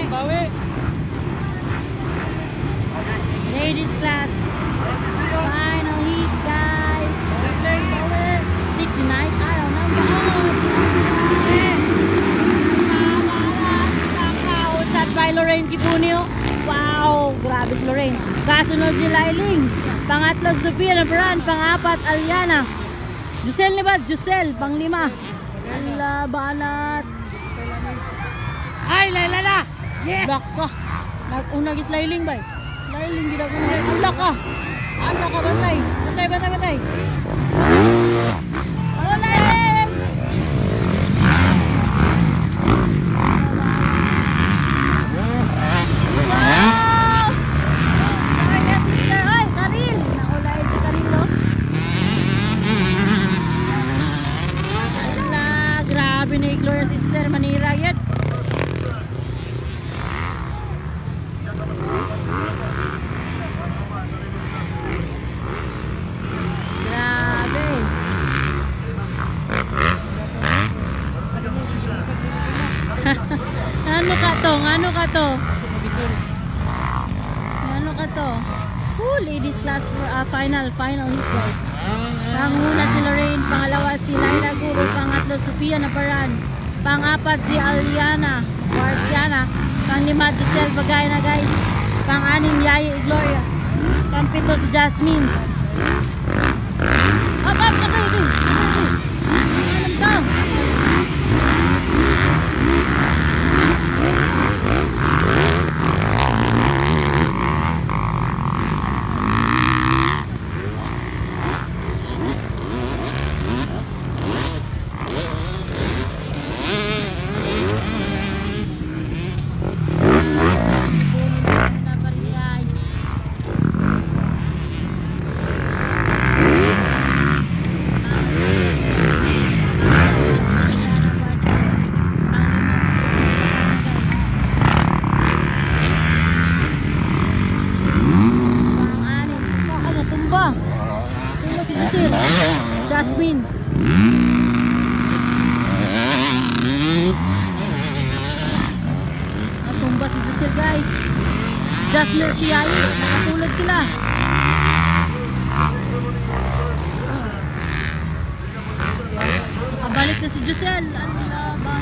Bawi. Ladies class. Final heat, guys. 69. Araw ng baon. Nakakausat by Lorraine Kibunio. Wow, grabe si Lorraine. Kasunod si Lailing. Pangatlo, Sophia Nabaran. Pangapat, Aliana. Jusel ni ba? Jusel. Panglima. Banat. Ay, Laila. Yeah. Black ka. Nag-unag is Lailing ba? Lailing gila ko na. Black ka. Ano ka bantay? Bantay. Ano Lailing? Wow! Ay, sister. Ay, Karil. Nakulay si Karil, no? Ala, grabe na Gloria sister. Manira yan. Ano ka to? Ladies class for final heat, guys. Panguna si Lorraine, pangalawa si Laila Guro, pangatlo Sophia Nabaran, pangapat si Aliana Guardiana, panglima Giselle Bagayna, guys. Pang-anim Yayi Gloria, pang-pito si Jasmine. Up, okay. Alam ka. Jasmine. Natumba si Giselle, guys. Jasmine si Yayi. Nakatulog sila. Nakabalik na si Giselle. Ano na ba?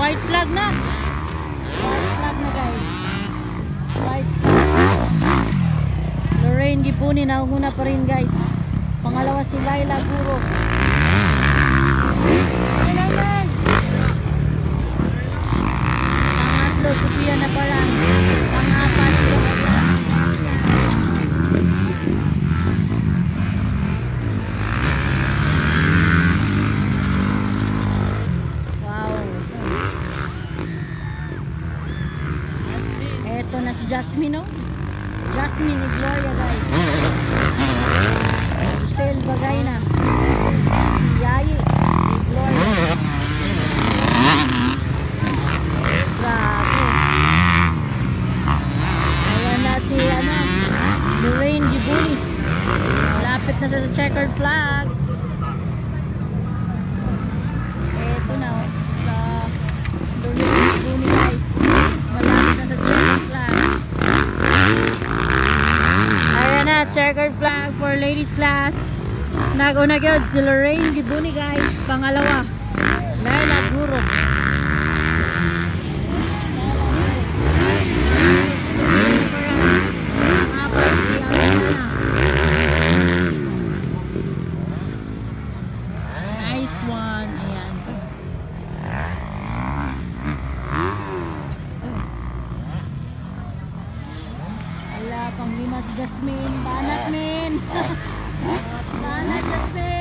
White flag na. White flag na, guys. White flag. Lorraine Gipuni naunguna pa rin, guys. Pangalawa si Laila Guro. Pangatlo Sophia Nabaran. Pangapat si na si Jasmine, no? Jasmine ni Gloria, guys. Giselle Bagayna. Yayi ni Gloria. Grabe. Ayan na si Lorraine Gibuni. Malapit na sa checkered flag. Eto na, oh. Lorraine Gibuni, guys. Malapit na sa checkered flag. Ayan na, checkered flag for ladies class. Nag-una gyud si Lorraine Gibuni, guys. Pangalawa, Laila Guro. Nice one. Ayan. Ala, panglima si Jasmine, banat min. Banat Jasmine.